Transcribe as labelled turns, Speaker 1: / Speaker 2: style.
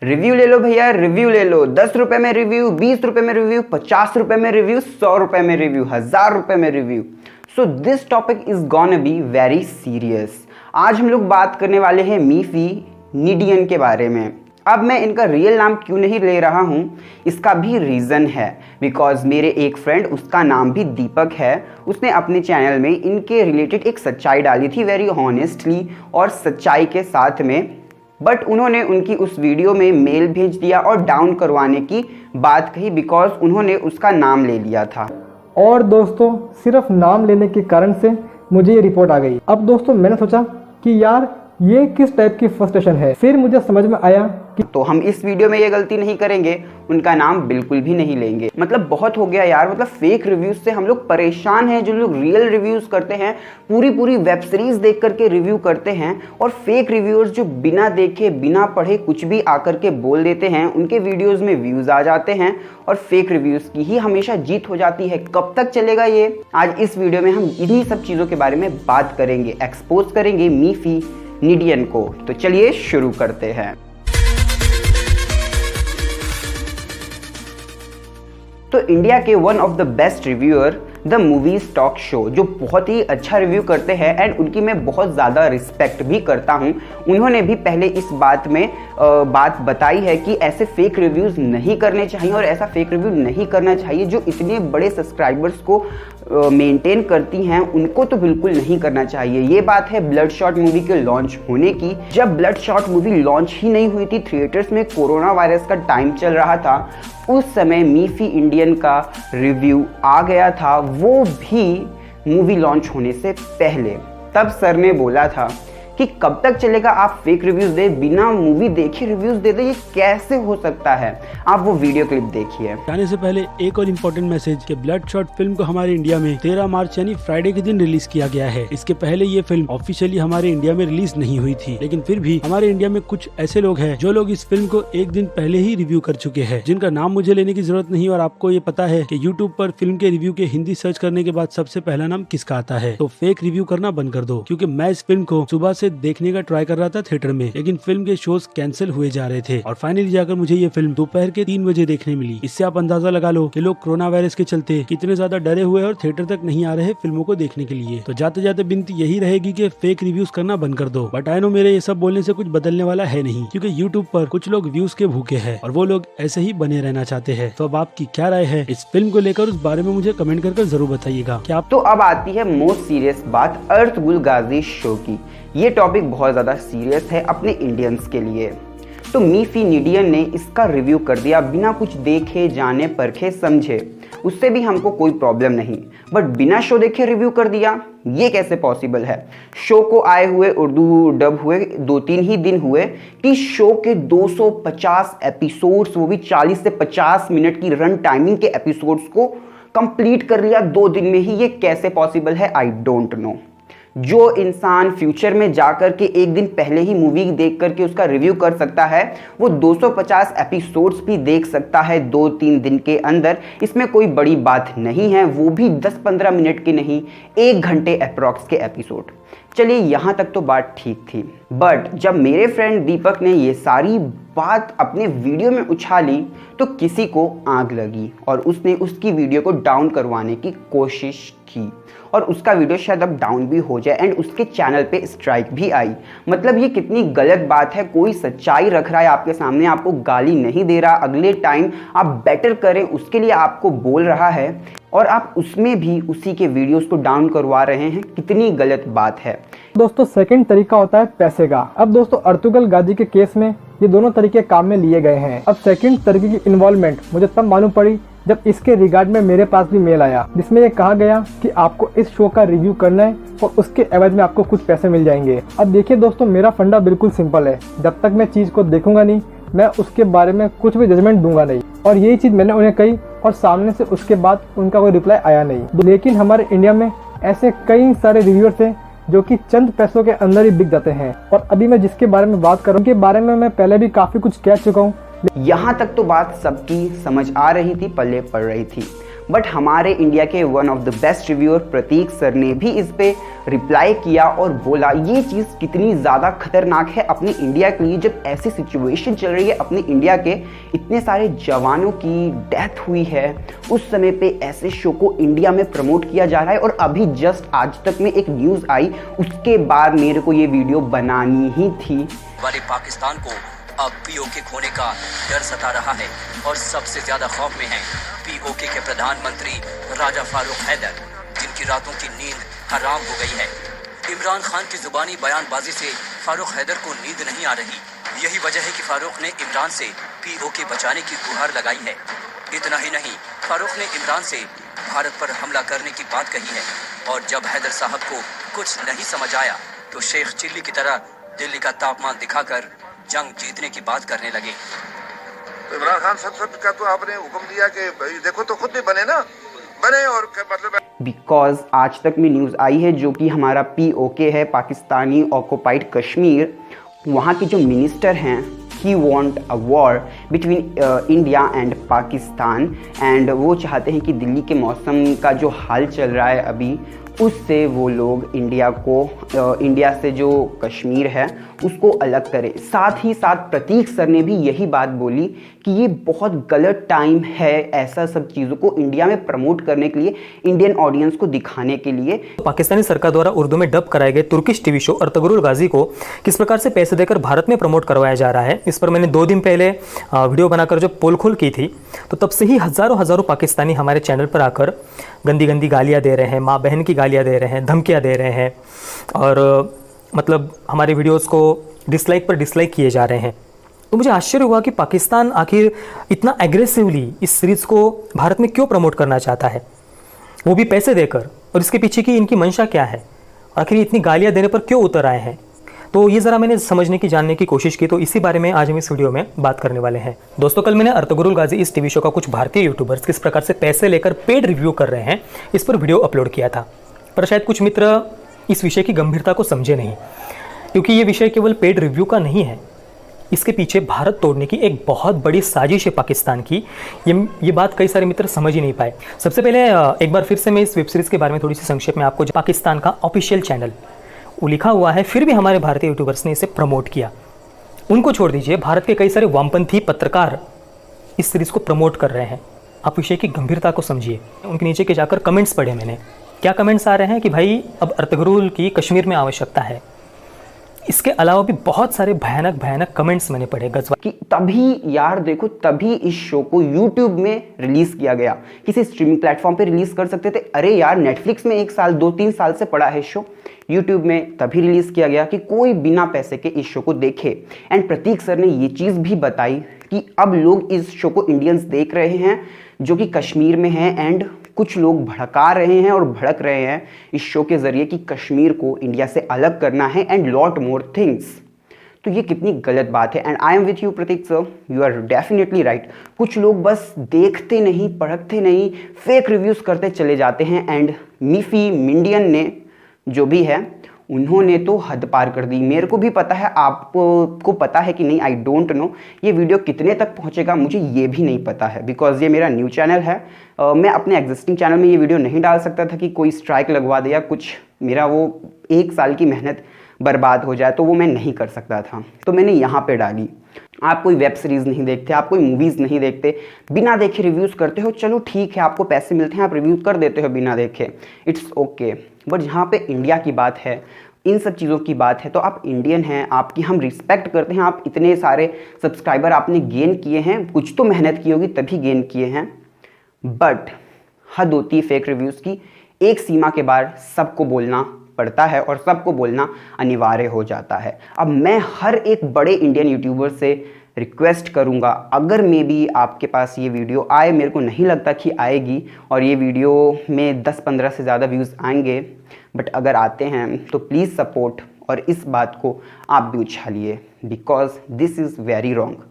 Speaker 1: Review ले लो भैया, review ले लो। 10 रुपए में रिव्यू, 20 रुपए में रिव्यू, 50 रुपए में रिव्यू, 100 रुपए में रिव्यू, 1000 रुपए में review. So this topic is gonna be very serious. आज हम लोग बात करने वाले हैं मीफी नीडियन के बारे में। अब मैं इनका रियल नाम क्यों नहीं ले रहा हूँ, इसका भी रीज़न है। बिकॉज मेरे एक फ्रेंड, उसका नाम भी दीपक है, उसने अपने चैनल में इनके रिलेटेड एक सच्चाई डाली थी वेरी हॉनेस्टली और सच्चाई के साथ में। बट उन्होंने उनकी उस वीडियो में मेल भेज दिया और डाउन करवाने की बात कही बिकॉज उन्होंने उसका नाम ले लिया था।
Speaker 2: और दोस्तों सिर्फ नाम लेने के कारण से मुझे ये रिपोर्ट आ गई। अब दोस्तों मैंने सोचा कि यार ये किस टाइप की फ्रस्ट्रेशन है। फिर मुझे समझ में आया कि
Speaker 1: तो हम इस वीडियो में ये गलती नहीं करेंगे, उनका नाम बिल्कुल भी नहीं लेंगे। मतलब बहुत हो गया यार, मतलब फेक रिव्यूज से हम लोग परेशान हैं। जो लोग रियल रिव्यूज करते हैं, पूरी वेब सीरीज देख करके रिव्यू करते हैं, और फेक रिव्यूअर्स जो बिना देखे बिना पढ़े कुछ भी आकर के बोल देते हैं, उनके वीडियोज में व्यूज आ जाते हैं और फेक रिव्यूज की ही हमेशा जीत हो जाती है। कब तक चलेगा ये? आज इस वीडियो में हम इन्हीं सब चीजों के बारे में बात करेंगे, एक्सपोज करेंगे मीफी नीडियन को। तो चलिए शुरू करते हैं। तो इंडिया के one of the best reviewer the movies talk show, जो बहुत ही अच्छा रिव्यू करते हैं एंड उनकी मैं बहुत ज़्यादा रिस्पेक्ट भी करता हूं, उन्होंने भी पहले इस बात में बात बताई है कि ऐसे फेक रिव्यूज़ नहीं करने चाहिए और ऐसा फेक रिव्यू नहीं करना चाहिए। जो इतने बड़े सब्सक्राइबर्स को मेंटेन करती हैं, उनको तो बिल्कुल नहीं करना चाहिए। ये बात है ब्लडशॉट मूवी के लॉन्च होने की। जब ब्लडशॉट मूवी लॉन्च ही नहीं हुई थी थिएटर्स में, कोरोना वायरस का टाइम चल रहा था, उस समय मीफी इंडियन का रिव्यू आ गया था, वो भी मूवी लॉन्च होने से पहले। तब सर ने बोला था कि कब तक चलेगा आप फेक रिव्यूज़ दे, बिना मूवी देखे रिव्यूज़ दे दे, ये कैसे हो सकता है? आप वो वीडियो क्लिप देखिए।
Speaker 3: जाने से पहले एक और इम्पोर्टेंट मैसेज कि ब्लडशॉट फिल्म को हमारे इंडिया में 13 मार्च यानी फ्राइडे के दिन रिलीज किया गया है। इसके पहले ये फिल्म ऑफिशियली हमारे इंडिया में रिलीज नहीं हुई थी, लेकिन फिर भी हमारे इंडिया में कुछ ऐसे लोग हैं जो लोग इस फिल्म को एक दिन पहले ही रिव्यू कर चुके हैं, जिनका नाम मुझे लेने की जरूरत नहीं। और आपको ये पता है कि यूट्यूब पर फिल्म के रिव्यू के हिंदी सर्च करने के बाद सबसे पहला नाम किसका आता है। तो फेक रिव्यू करना बंद कर दो, क्योंकि मैं इस फिल्म को सुबह से देखने का ट्राई कर रहा था थिएटर में, लेकिन फिल्म के शोज कैंसिल हुए जा रहे थे और फाइनली जाकर मुझे ये फिल्म दोपहर के 3 बजे देखने मिली। इससे आप अंदाजा लगा लो कि लोग कोरोना वायरस के चलते कितने ज्यादा डरे हुए और थिएटर तक नहीं आ रहे फिल्मों को देखने के लिए। तो जाते जाते विनती यही रहेगी कि फेक रिव्यूज करना बंद कर दो। बट आई नो मेरे ये सब बोलने से कुछ बदलने वाला है नहीं, क्योंकि यूट्यूब पर कुछ लोग व्यूज के भूखे हैं और वो लोग ऐसे ही बने रहना चाहते हैं। तो अब आपकी क्या राय है इस फिल्म को लेकर, उस बारे में मुझे कमेंट कर जरूर बताइएगा। क्या आप
Speaker 1: तो अब आती है मोस्ट सीरियस बात, अर्तुगरुल गाजी शो की। ये टॉपिक बहुत ज़्यादा सीरियस है अपने इंडियंस के लिए। तो मीफी नीडियन ने इसका रिव्यू कर दिया बिना कुछ देखे, जाने परखे, समझे। उससे भी हमको कोई प्रॉब्लम नहीं, बट बिना शो देखे रिव्यू कर दिया, ये कैसे पॉसिबल है? शो को आए हुए उर्दू डब हुए 2-3 ही दिन हुए कि शो के 250 एपिसोड्स, वो भी 40 से 50 मिनट की रन टाइमिंग के एपिसोड्स को कंप्लीट कर लिया 2 दिन में ही। ये कैसे पॉसिबल है? I don't know. जो इंसान फ्यूचर में जाकर के एक दिन पहले ही मूवी देख करके उसका रिव्यू कर सकता है, वो 250 एपिसोड्स भी देख सकता है 2-3 दिन के अंदर। इसमें कोई बड़ी बात नहीं है, वो भी 10-15 मिनट के नहीं, 1 घंटे अप्रॉक्स के एपिसोड। चलिए यहाँ तक तो बात ठीक थी, बट जब मेरे फ्रेंड दीपक ने ये सारी बात अपने वीडियो में उछाली तो किसी को आग लगी और उसने उसकी वीडियो को डाउन करवाने की कोशिश की और उसका वीडियो शायद अब डाउन भी हो जाए एंड उसके चैनल पे स्ट्राइक भी आई। मतलब ये कितनी गलत बात है। कोई सच्चाई रख रहा है आपके सामने, आपको गाली नहीं दे रहा, अगले टाइम आप बेटर करें उसके लिए आपको बोल रहा है, और आप उसमें भी उसी के वीडियोस को डाउन करवा रहे हैं। कितनी गलत बात है।
Speaker 2: दोस्तों सेकंड तरीका होता है पैसे का। अब दोस्तों अर्तुगरुल गाजी के केस में ये दोनों तरीके काम में लिए गए हैं। अब सेकंड तरीके की इन्वॉल्वमेंट मुझे तब मालूम पड़ी जब इसके रिगार्ड में मेरे पास भी मेल आया, जिसमें ये कहा गया कि आपको इस शो का रिव्यू करना है और उसके एवज में आपको कुछ पैसे मिल जाएंगे। अब देखिए दोस्तों, मेरा फंडा बिल्कुल सिंपल है, जब तक मैं चीज को देखूंगा नहीं, मैं उसके बारे में कुछ भी जजमेंट दूंगा नहीं। और यही चीज मैंने उन्हें कही और सामने से उसके बाद उनका कोई रिप्लाई आया नहीं। लेकिन हमारे इंडिया में ऐसे कई सारे रिव्यूअर्स हैं जो कि चंद पैसों के अंदर ही बिक जाते हैं। और अभी मैं जिसके बारे में बात कर रहा हूँ, उनके बारे में मैं पहले भी काफी कुछ कह चुका हूँ।
Speaker 1: यहाँ तक तो बात सबकी समझ आ रही थी, पल्ले पड़ रही थी। बट हमारे इंडिया के one of the best reviewer Prateek sir ने भी इस पे रिप्लाई किया और बोला ये चीज़ कितनी ज़्यादा खतरनाक है अपने इंडिया के लिए, जब ऐसी सिचुएशन चल रही है अपने इंडिया के, इतने सारे जवानों की डेथ हुई है, उस समय पे ऐसे शो को इंडिया में प्रमोट किया जा रहा है। और अभी जस्ट आज तक में एक न्यूज़ आई, उसके बाद मेरे को ये वीडियो बनानी ही थी।
Speaker 4: वाले पाकिस्तान को अब पीओके खोने का डर सता रहा है और सबसे ज्यादा खौफ में है पीओके के प्रधानमंत्री राजा फारूक हैदर, जिनकी रातों की नींद हराम हो गई है। इमरान खान की जुबानी बयानबाजी से फारूक हैदर को नींद नहीं आ रही। यही वजह है कि फारूक ने इमरान से पीओके बचाने की गुहार लगाई है। इतना ही नहीं, फारूक ने इमरान से भारत पर हमला करने की बात कही है और जब हैदर साहब को कुछ नहीं समझ आया तो शेख चिल्ली की तरह दिल्ली का तापमान दिखाकर जंग जीतने की बात करने लगे।
Speaker 5: तो इमरान खान साहब का तो आपने हुक्म दिया कि भाई देखो तो खुद भी बने ना, बने और मतलब
Speaker 1: बिकॉज आज तक में न्यूज़ आई है जो कि हमारा पीओके है, पाकिस्तानी ऑक्युपाइड कश्मीर, वहाँ के जो मिनिस्टर हैं he want a war between India and Pakistan, and वो चाहते हैं कि दिल्ली के मौसम का जो हाल चल रहा है अभी, उससे वो लोग इंडिया से जो कश्मीर है उसको अलग करें। साथ ही साथ प्रतीक सर ने भी यही बात बोली कि ये बहुत गलत टाइम है ऐसा सब चीज़ों को इंडिया में प्रमोट करने के लिए, इंडियन ऑडियंस को दिखाने के लिए।
Speaker 6: पाकिस्तानी सरकार द्वारा उर्दू में डब कराए गए तुर्किश टीवी शो अर्तुगरुल गाजी को किस प्रकार से पैसे देकर भारत में प्रमोट करवाया जा रहा है, इस पर मैंने 2 दिन पहले वीडियो बनाकर जो पोल खोल की थी, तो तब से ही हज़ारों पाकिस्तानी हमारे चैनल पर आकर गंदी गंदी गालियाँ दे रहे हैं, माँ बहन की गालियाँ दे रहे हैं, धमकियाँ दे रहे हैं और मतलब हमारे वीडियोस को डिसलाइक पर डिसलाइक किए जा रहे हैं। तो मुझे आश्चर्य हुआ कि पाकिस्तान आखिर इतना एग्रेसिवली इस सीरीज़ को भारत में क्यों प्रमोट करना चाहता है, वो भी पैसे देकर, और इसके पीछे की इनकी मंशा क्या है, आखिर इतनी गालियाँ देने पर क्यों उतर आए हैं। तो ये ज़रा मैंने समझने की, जानने की कोशिश की, तो इसी बारे में आज हम इस वीडियो में बात करने वाले हैं। दोस्तों, कल मैंने अर्तुगरुल गाजी इस टीवी शो का कुछ भारतीय यूट्यूबर्स किस प्रकार से पैसे लेकर पेड रिव्यू कर रहे हैं इस पर वीडियो अपलोड किया था, पर शायद कुछ मित्र इस विषय की गंभीरता को समझे नहीं, क्योंकि ये विषय केवल पेड रिव्यू का नहीं है, इसके पीछे भारत तोड़ने की एक बहुत बड़ी साजिश है पाकिस्तान की। ये बात कई सारे मित्र समझ ही नहीं पाए। सबसे पहले एक बार फिर से मैं इस वेब सीरीज़ के बारे में थोड़ी सी संक्षेप में आपको, पाकिस्तान का ऑफिशियल चैनल वो लिखा हुआ है, फिर भी हमारे भारतीय यूट्यूबर्स ने इसे प्रमोट किया। उनको छोड़ दीजिए, भारत के कई सारे वामपंथी पत्रकार इस सीरीज़ को प्रमोट कर रहे हैं। आप विषय की गंभीरता को समझिए। उनके नीचे के जाकर कमेंट्स पढ़े मैंने, क्या कमेंट्स आ रहे हैं कि भाई अब अर्तुगरुल की कश्मीर में आवश्यकता है। इसके अलावा भी बहुत सारे भयानक कमेंट्स मैंने पढ़े
Speaker 1: कि तभी यार देखो, तभी इस शो को YouTube में रिलीज किया गया, किसी स्ट्रीमिंग प्लेटफॉर्म पे रिलीज कर सकते थे। अरे यार, नेटफ्लिक्स में 1 साल 2-3 साल से पड़ा है शो, YouTube में तभी रिलीज किया गया कि कोई बिना पैसे के इस शो को देखे। एंड प्रतीक सर ने ये चीज़ भी बताई कि अब लोग इस शो को इंडियंस देख रहे हैं जो कि कश्मीर में हैं, एंड कुछ लोग भड़का रहे हैं और भड़क रहे हैं इस शो के ज़रिए कि कश्मीर को इंडिया से अलग करना है एंड लॉट मोर थिंग्स। तो ये कितनी गलत बात है। And I am with you Prateek sir, you are definitely right. कुछ लोग बस देखते नहीं, पढ़ते नहीं, फेक रिव्यूज़ करते चले जाते हैं। एंड मीफी मिंडियन ने जो भी है, उन्होंने तो हद पार कर दी। मेरे को भी पता है, आपको पता है कि नहीं, आई डोंट नो। ये वीडियो कितने तक पहुंचेगा मुझे ये भी नहीं पता है, बिकॉज ये मेरा न्यू चैनल है। मैं अपने एग्जिस्टिंग चैनल में ये वीडियो नहीं डाल सकता था कि कोई स्ट्राइक लगवा दे या कुछ, मेरा वो 1 साल की मेहनत बर्बाद हो जाए, तो वो मैं नहीं कर सकता था, तो मैंने यहाँ पे डाली। आप कोई वेब सीरीज़ नहीं देखते, आप कोई मूवीज़ नहीं देखते, बिना देखे रिव्यूज़ करते हो, चलो ठीक है, आपको पैसे मिलते हैं, आप रिव्यू कर देते हो बिना देखे, इट्स ओके। बट जहाँ पे इंडिया की बात है, इन सब चीज़ों की बात है, तो आप इंडियन हैं, आपकी हम रिस्पेक्ट करते हैं। आप इतने सारे सब्सक्राइबर आपने गेन किए हैं, कुछ तो मेहनत की होगी तभी गेन किए हैं, बट हद होती है फेक रिव्यूज़ की। एक सीमा के बाद सबको बोलना पड़ता है और सबको बोलना अनिवार्य हो जाता है। अब मैं हर एक बड़े इंडियन यूट्यूबर से रिक्वेस्ट करूंगा, अगर मे बी आपके पास ये वीडियो आए, मेरे को नहीं लगता कि आएगी, और ये वीडियो में 10-15 से ज़्यादा व्यूज़ आएंगे, बट अगर आते हैं तो प्लीज़ सपोर्ट और इस बात को आप भी उछालिए, because this is very wrong.